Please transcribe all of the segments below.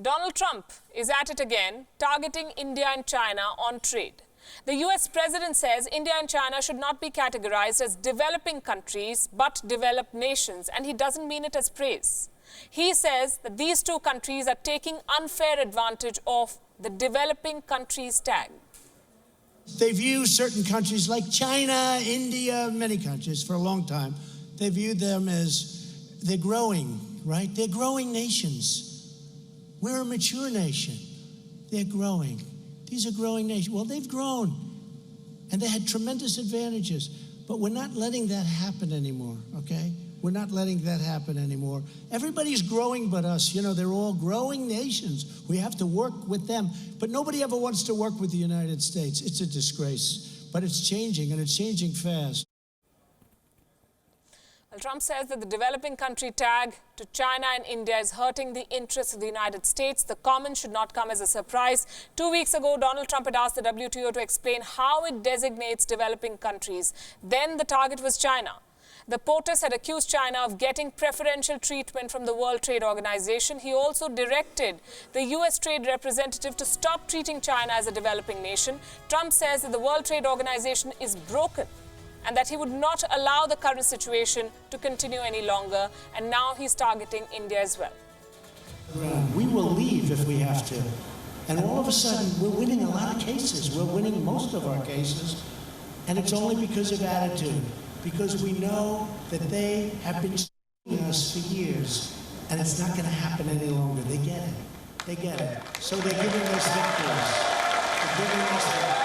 Donald Trump is at it again, targeting India and China on trade. The US president says India and China should not be categorized as developing countries, but developed nations, and he doesn't mean it as praise. He says that these two countries are taking unfair advantage of the developing countries tag. They view certain countries like China, India, many countries for a long time, they viewed them as they're growing, right? They're growing nations. We're a mature nation. They're growing. These are growing nations. Well, they've grown, and they had tremendous advantages, but we're not letting that happen anymore, okay? We're not letting that happen anymore. Everybody's growing but us. You know, they're all growing nations. We have to work with them, but nobody ever wants to work with the United States. It's a disgrace, but it's changing, and it's changing fast. Well, Trump says that the developing country tag to China and India is hurting the interests of the United States. The comment should not come as a surprise. 2 weeks ago, Donald Trump had asked the WTO to explain how it designates developing countries. Then the target was China. The POTUS had accused China of getting preferential treatment from the World Trade Organization. He also directed the US trade representative to stop treating China as a developing nation. Trump says that the World Trade Organization is broken and that he would not allow the current situation to continue any longer. And now he's targeting India as well. We will leave if we have to. And all of a sudden, we're winning a lot of cases. We're winning most of our cases. And it's only because of attitude. Because we know that they have been stealing us for years. And it's not going to happen any longer. They get it. They get it. So they're giving us victories. They're giving us victories.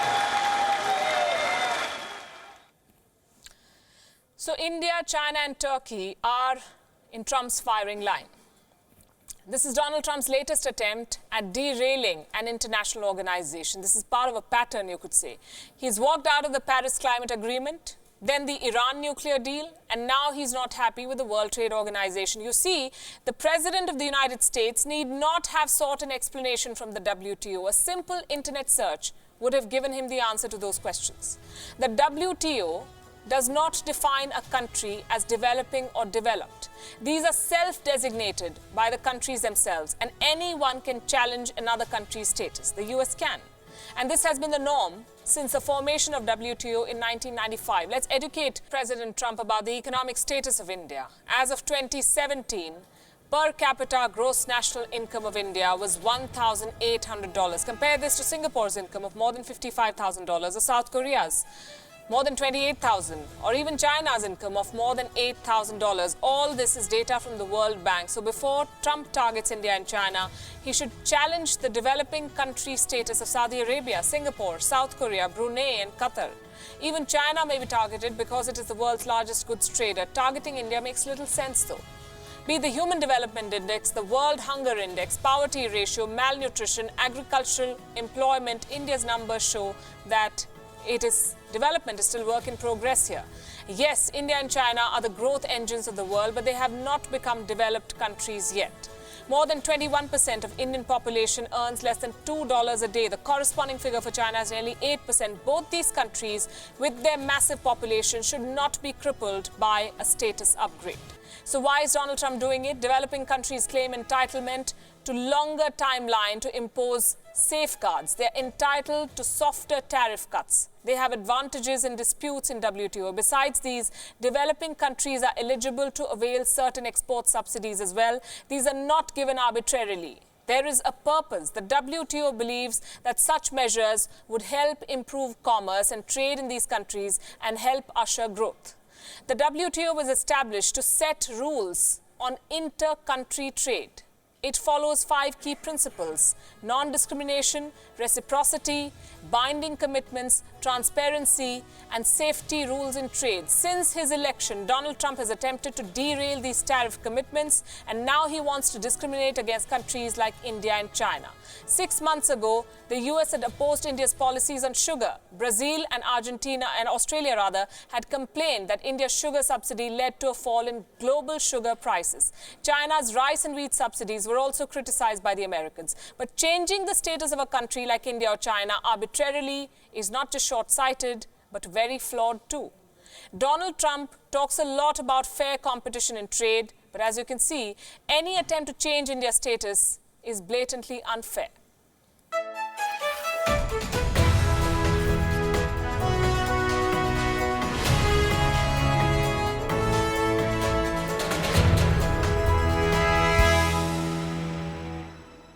So India, China and Turkey are in Trump's firing line. This is Donald Trump's latest attempt at derailing an international organization. This is part of a pattern, you could say. He's walked out of the Paris Climate Agreement, then the Iran nuclear deal, and now he's not happy with the World Trade Organization. You see, the President of the United States need not have sought an explanation from the WTO. A simple internet search would have given him the answer to those questions. The WTO does not define a country as developing or developed. These are self-designated by the countries themselves, and anyone can challenge another country's status. The US can. And this has been the norm since the formation of WTO in 1995. Let's educate President Trump about the economic status of India. As of 2017, per capita gross national income of India was $1,800. Compare this to Singapore's income of more than $55,000 or South Korea's more than $28,000, or even China's income of more than $8,000. All this is data from the World Bank. So before Trump targets India and China, he should challenge the developing country status of Saudi Arabia, Singapore, South Korea, Brunei and Qatar. Even China may be targeted because it is the world's largest goods trader. Targeting India makes little sense though. Be it the Human Development Index, the World Hunger Index, poverty ratio, malnutrition, agricultural employment, India's numbers show that development is still work in progress here. Yes, India and China are the growth engines of the world, but they have not become developed countries yet. More than 21% of Indian population earns less than $2 a day. The corresponding figure for China is nearly 8%. Both these countries, with their massive population, should not be crippled by a status upgrade. So why is Donald Trump doing it? Developing countries claim entitlement to longer timeline to impose safeguards. They're entitled to softer tariff cuts. They have advantages in disputes in WTO. Besides these, developing countries are eligible to avail certain export subsidies as well. These are not given arbitrarily. There is a purpose. The WTO believes that such measures would help improve commerce and trade in these countries and help usher growth. The WTO was established to set rules on inter-country trade. It follows 5 key principles: non-discrimination, reciprocity, binding commitments, transparency, and safety rules in trade. Since his election, Donald Trump has attempted to derail these tariff commitments, and now he wants to discriminate against countries like India and China. 6 months ago, the US had opposed India's policies on sugar. Brazil and Australia had complained that India's sugar subsidy led to a fall in global sugar prices. China's rice and wheat subsidies were also criticized by the Americans. But changing the status of a country like India or China arbitrarily is not just short-sighted, but very flawed too. Donald Trump talks a lot about fair competition in trade, but as you can see, any attempt to change India's status is blatantly unfair.